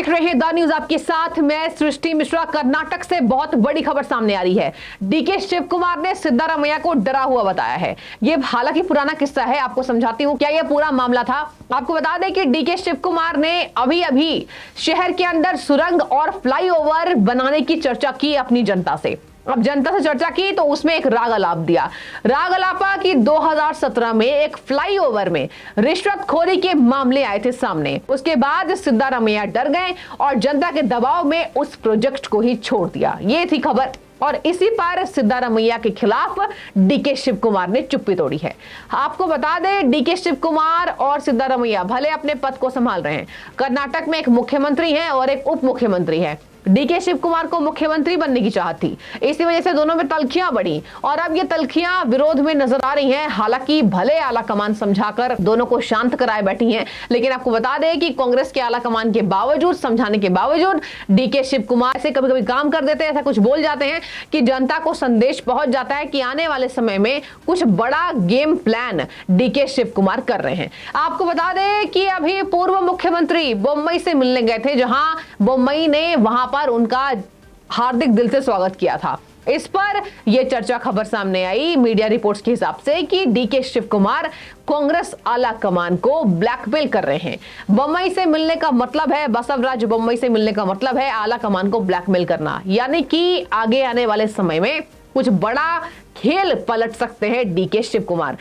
देख रहे हैं द न्यूज, आपके साथ मैं सृष्टि मिश्रा। कर्नाटक से बहुत बड़ी खबर सामने आ रही है। डीके शिव कुमार ने सिद्धारमैया को डरा हुआ बताया है। ये हालांकि पुराना किस्सा है, आपको समझाती हूँ क्या ये पूरा मामला था। आपको बता दें कि डीके शिव कुमार ने अभी अभी शहर के अंदर सुरंग और फ्लाईओवर बनाने की चर्चा की अपनी जनता से। अब जनता से चर्चा की तो उसमें एक राग अलाप दिया। राग अलापा कि 2017 में एक फ्लाईओवर में रिश्वतखोरी के मामले आए थे सामने। उसके बाद सिद्धारमैया डर गए और जनता के दबाव में उस प्रोजेक्ट को ही छोड़ दिया। ये थी खबर और इसी पर सिद्धारमैया के खिलाफ डीके शिव कुमार ने चुप्पी तोड़ी है। आपको बता दें, डीके शिव कुमार और सिद्धारमैया भले अपने पद को संभाल रहे हैं, कर्नाटक में एक मुख्यमंत्री हैं और एक उप मुख्यमंत्री है। डीके शिव कुमार को मुख्यमंत्री बनने की चाहत थी, इसी वजह से दोनों में तल्खियां बढ़ी और अब ये तल्खियां विरोध में नजर आ रही हैं। हालांकि भले आला कमान समझाकर दोनों को शांत कराए बैठी हैं, लेकिन आपको बता दें कि कांग्रेस के आला कमान के बावजूद, समझाने के बावजूद डीके शिव कुमार से कभी कभी काम कर देते हैं, ऐसा कुछ बोल जाते हैं कि जनता को संदेश पहुंच जाता है कि आने वाले समय में कुछ बड़ा गेम प्लान डीके शिव कुमार कर रहे हैं। आपको बता दें कि अभी पूर्व मुख्यमंत्री बम्बई से मिलने गए थे, जहां बम्बई ने वहां पर उनका हार्दिक दिल से स्वागत किया था। इस पर यह चर्चा खबर सामने आई मीडिया रिपोर्ट्स के हिसाब से कि डीके शिव कुमार कांग्रेस आला कमान को ब्लैकमेल कर रहे हैं। बम्बई से मिलने का मतलब है, बसवराज बम्बई से मिलने का मतलब है आला कमान को ब्लैकमेल करना, यानी कि आगे आने वाले समय में कुछ बड़ा खेल पलट सकते हैं डीके शिव कुमार।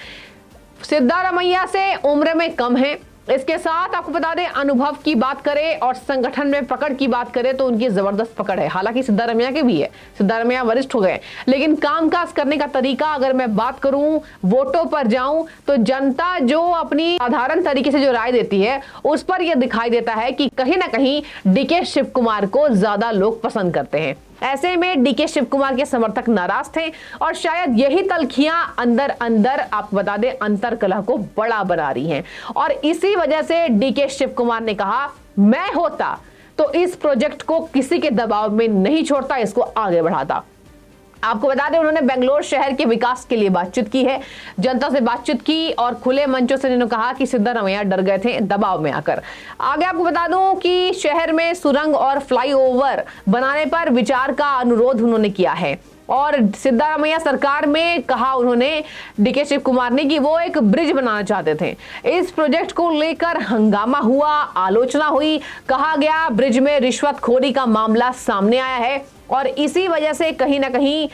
सिद्धारमैया से उम्र में कम है, इसके साथ आपको बता दें अनुभव की बात करें और संगठन में पकड़ की बात करें तो उनकी जबरदस्त पकड़ है। हालांकि सिद्धारमैया के भी है, सिद्धारमैया वरिष्ठ हो गए, लेकिन कामकाज करने का तरीका अगर मैं बात करूं, वोटों पर जाऊं तो जनता जो अपनी साधारण तरीके से जो राय देती है उस पर यह दिखाई देता है कि कहीं ना कहीं डीके शिव कुमार को ज्यादा लोग पसंद करते हैं। ऐसे में डीके शिव कुमार के समर्थक नाराज थे और शायद यही तल्खियां अंदर अंदर आपको बता दें अंतर कलह को बड़ा बना रही हैं और इसी वजह से डीके शिव कुमार ने कहा, मैं होता तो इस प्रोजेक्ट को किसी के दबाव में नहीं छोड़ता, इसको आगे बढ़ाता। आपको बता दें उन्होंने बेंगलोर शहर के विकास के लिए बातचीत की है, जनता से बातचीत की और खुले मंचों से उन्होंने कहा कि सिद्धारमैया डर गए थे दबाव में आकर। आगे आपको बता दूं कि शहर में सुरंग और फ्लाईओवर बनाने पर विचार का अनुरोध उन्होंने किया है और सिद्धारमैया सरकार में कहा उन्होंने, डीके शिव कुमार ने, कि वो एक ब्रिज बनाना चाहते थे। इस प्रोजेक्ट को लेकर हंगामा हुआ, आलोचना हुई, कहा गया ब्रिज में रिश्वतखोरी का मामला सामने आया है और इसी वजह से कहीं ना कहीं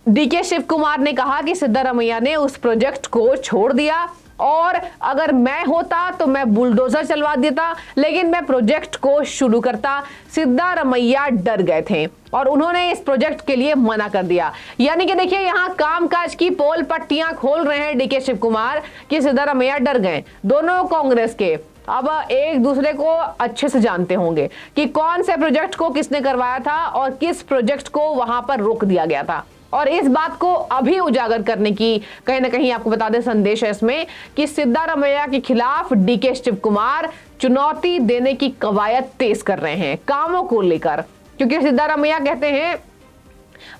डीके शिव कुमार ने कहा कि सिद्धारमैया ने उस प्रोजेक्ट को छोड़ दिया और अगर मैं होता तो मैं बुलडोजर चलवा देता, लेकिन मैं प्रोजेक्ट को शुरू करता। सिद्धारमैया डर गए थे और उन्होंने इस प्रोजेक्ट के लिए मना कर दिया। यानी कि देखिए यहाँ कामकाज की पोल पट्टियां खोल रहे हैं डीके शिव कुमार कि सिद्धारमैया डर गए। दोनों कांग्रेस के अब एक दूसरे को अच्छे से जानते होंगे कि कौन से प्रोजेक्ट को किसने करवाया था और किस प्रोजेक्ट को वहां पर रोक दिया गया था। और इस बात को अभी उजागर करने की कहीं ना कहीं आपको बता दें संदेश है इसमें कि सिद्धारमैया के खिलाफ डीके शिव कुमार चुनौती देने की कवायद तेज कर रहे हैं कामों को लेकर, क्योंकि सिद्धारमैया कहते हैं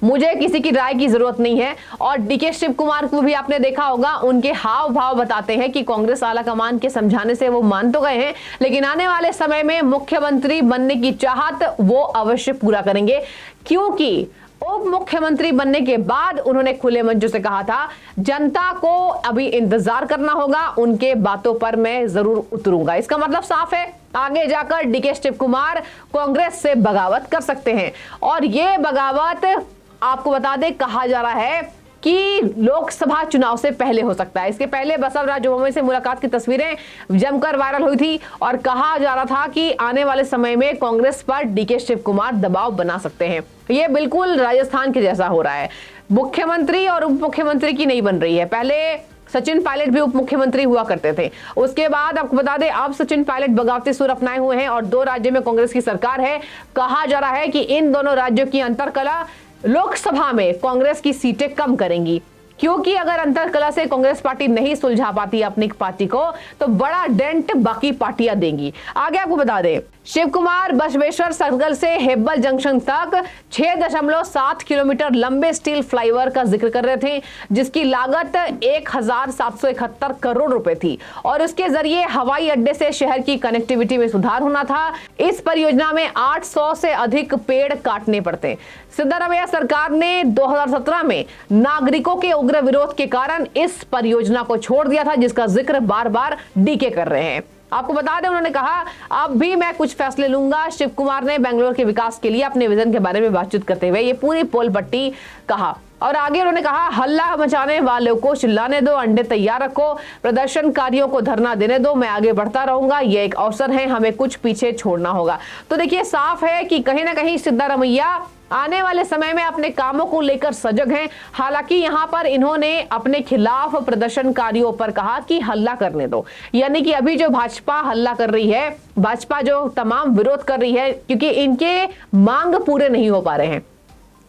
मुझे किसी की राय की जरूरत नहीं है। और डीके शिव कुमार को भी आपने देखा होगा, उनके हाव भाव बताते हैं कि कांग्रेस आला कमान के समझाने से वो मान तो गए हैं, लेकिन आने वाले समय में मुख्यमंत्री बनने की चाहत वो अवश्य पूरा करेंगे, क्योंकि उप मुख्यमंत्री बनने के बाद उन्होंने खुले मंचों से कहा था जनता को अभी इंतजार करना होगा, उनके बातों पर मैं जरूर उतरूंगा। इसका मतलब साफ है, आगे जाकर डीके शिव कुमार कांग्रेस से बगावत कर सकते हैं और ये बगावत आपको बता दें कहा जा रहा है कि लोकसभा चुनाव से पहले हो सकता है। इसके पहले बसवराज बम्बई से मुलाकात की तस्वीरें जमकर वायरल हुई थी और कहा जा रहा था कि आने वाले समय में कांग्रेस पर डीके शिव कुमार दबाव बना सकते हैं। ये बिल्कुल राजस्थान के जैसा हो रहा है, मुख्यमंत्री और उप मुख्यमंत्री की नहीं बन रही है। पहले सचिन पायलट भी उप मुख्यमंत्री हुआ करते थे, उसके बाद आपको बता दें अब सचिन पायलट बगावती सुर अपनाए हुए हैं और 2 राज्यों में कांग्रेस की सरकार है। कहा जा रहा है कि इन दोनों राज्यों की अंतरकलह लोकसभा में कांग्रेस की सीटें कम करेंगी। क्योंकि अगर अंतरकलह से कांग्रेस पार्टी नहीं सुलझा पाती अपनी पार्टी को तो बड़ा डेंट बाकी पार्टियां देंगी। आगे आपको बता दें, शिव कुमार बसवेश्वर सर्कल से हेब्बल जंक्शन तक 6.7 किलोमीटर लंबे स्टील फ्लाईओवर का जिक्र कर रहे थे, जिसकी लागत 1771 करोड़ रुपए थी और उसके जरिए हवाई अड्डे से शहर की कनेक्टिविटी में सुधार होना था। इस परियोजना में 800 से अधिक पेड़ काटने पड़ते। सिद्धारमैया सरकार ने 2017 में नागरिकों के उग्र विरोध के कारण इस परियोजना को छोड़ दिया था, जिसका जिक्र बार बार डीके कर रहे हैं। आपको बता दें, उन्होंने कहा अब भी मैं कुछ फैसले लूंगा। शिव कुमार ने बेंगलोर के विकास के लिए अपने विजन के बारे में बातचीत करते हुए ये पूरी पोल पट्टी कहा और आगे उन्होंने कहा, हल्ला मचाने वालों को चिल्लाने दो, अंडे तैयार रखो, प्रदर्शनकारियों को धरना देने दो, मैं आगे बढ़ता रहूंगा, ये एक अवसर है, हमें कुछ पीछे छोड़ना होगा। तो देखिए साफ है कि कहीं ना कहीं सिद्धारमैया आने वाले समय में अपने कामों को लेकर सजग हैं। हालांकि यहां पर इन्होंने अपने खिलाफ प्रदर्शनकारियों पर कहा कि हल्ला करने दो, यानी कि अभी जो भाजपा हल्ला कर रही है, भाजपा जो तमाम विरोध कर रही है, क्योंकि इनके मांग पूरे नहीं हो पा रहे हैं।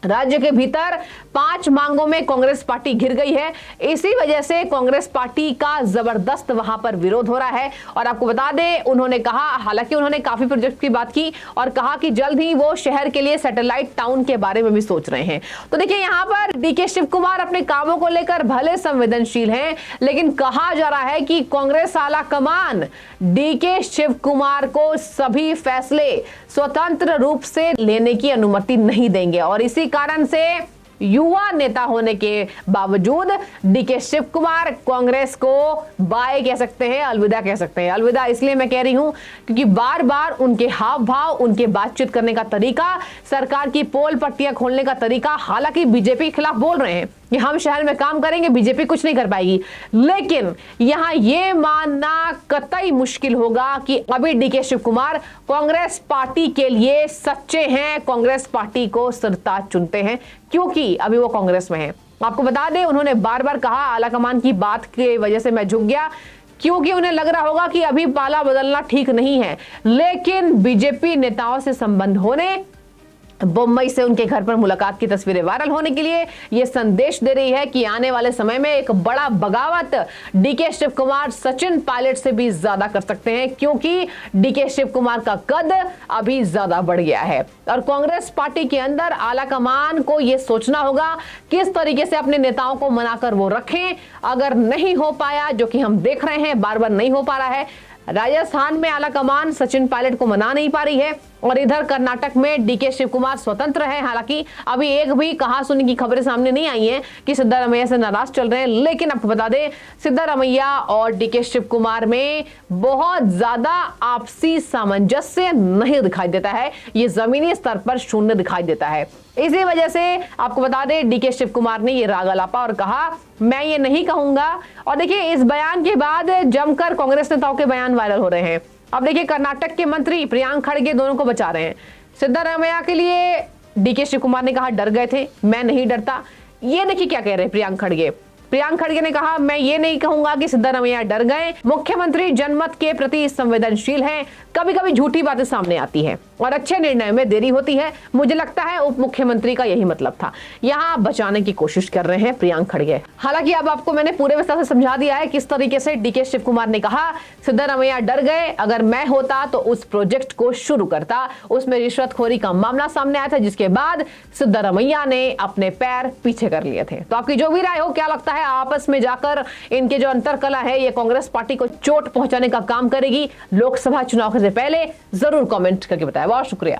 राज्य के भीतर 5 मांगों में कांग्रेस पार्टी घिर गई है। इसी वजह से कांग्रेस पार्टी का जबरदस्त वहां पर विरोध हो रहा है। और आपको बता दें, उन्होंने कहा, हालांकि उन्होंने काफी प्रोजेक्ट की बात की और कहा कि जल्द ही वो शहर के लिए सैटेलाइट टाउन के बारे में भी सोच रहे हैं। तो देखिए यहां पर डीके शिव कुमार अपने कामों को लेकर भले संवेदनशील हैं, लेकिन कहा जा रहा है कि कांग्रेस आला कमान डीके शिव कुमार को सभी फैसले स्वतंत्र रूप से लेने की अनुमति नहीं देंगे और इसी कारण से युवा नेता होने के बावजूद डीके शिव कुमार कांग्रेस को बाय कह सकते हैं, अलविदा कह सकते हैं। अलविदा इसलिए मैं कह रही हूं क्योंकि बार बार उनके हाव भाव, उनके बातचीत करने का तरीका, सरकार की पोल पट्टियां खोलने का तरीका, हालांकि बीजेपी के खिलाफ बोल रहे हैं कि हम शहर में काम करेंगे, बीजेपी कुछ नहीं कर पाएगी, लेकिन यहां यह मानना कतई मुश्किल होगा कि अभी डीके शिव कुमार कांग्रेस पार्टी के लिए सच्चे हैं, कांग्रेस पार्टी को सरताज चुनते हैं, क्योंकि अभी वो कांग्रेस में है। आपको बता दें, उन्होंने बार बार कहा आलाकमान की बात की वजह से मैं झुक गया, क्योंकि उन्हें लग रहा होगा कि अभी पाला बदलना ठीक नहीं है। लेकिन बीजेपी नेताओं से संबंध होने, बम्बई से उनके घर पर मुलाकात की तस्वीरें वायरल होने के लिए यह संदेश दे रही है कि आने वाले समय में एक बड़ा बगावत डीके शिव कुमार सचिन पायलट से भी ज्यादा कर सकते हैं, क्योंकि डीके शिव कुमार का कद अभी ज्यादा बढ़ गया है और कांग्रेस पार्टी के अंदर आलाकमान को यह सोचना होगा किस तरीके से अपने नेताओं को मनाकर वो रखें। अगर नहीं हो पाया, जो कि हम देख रहे हैं बार बार नहीं हो पा रहा है, राजस्थान में आलाकमान सचिन पायलट को मना नहीं पा रही है और इधर कर्नाटक में डीके शिव कुमार स्वतंत्र है। हालांकि अभी एक भी कहा सुनी की खबरें सामने नहीं आई हैं कि सिद्धारमैया से नाराज चल रहे हैं, लेकिन आपको बता दें सिद्धारमैया और डीके शिव कुमार में बहुत ज्यादा आपसी सामंजस्य नहीं दिखाई देता है, ये जमीनी स्तर पर शून्य दिखाई देता है। इसी वजह से आपको बता दें डीके शिव कुमार ने ये राग अलापा और कहा मैं ये नहीं कहूंगा। और देखिए इस बयान के बाद जमकर कांग्रेस नेताओं के बयान वायरल हो रहे हैं। अब देखिए कर्नाटक के मंत्री प्रियांक खड़गे दोनों को बचा रहे हैं। सिद्धारमैया के लिए डीके शिव कुमार ने कहा डर गए थे, मैं नहीं डरता। ये देखिए क्या कह रहे हैं प्रियांक खड़गे। प्रियांक खड़गे ने कहा मैं ये नहीं कहूंगा कि सिद्धारमैया डर गए, मुख्यमंत्री जनमत के प्रति संवेदनशील हैं, कभी कभी झूठी बातें सामने आती है और अच्छे निर्णय में देरी होती है, मुझे लगता है उप मुख्यमंत्री का यही मतलब था। यहाँ बचाने की कोशिश कर रहे हैं प्रियांक खड़गे। हालांकि अब आपको मैंने पूरे विस्तार से समझा दिया है किस तरीके से डीके शिव कुमार ने कहा सिद्धारमैया डर गए, अगर मैं होता तो उस प्रोजेक्ट को शुरू करता। उसमें रिश्वतखोरी का मामला सामने आया था, जिसके बाद सिद्धारमैया ने अपने पैर पीछे कर लिए थे। तो आपकी जो भी राय हो, क्या लगता है आपस में जाकर इनके जो अंतरकला है ये कांग्रेस पार्टी को चोट पहुंचाने का काम करेगी? लोकसभा चुनाव से पहले जरूर कमेंट करके बताएं। बहुत शुक्रिया।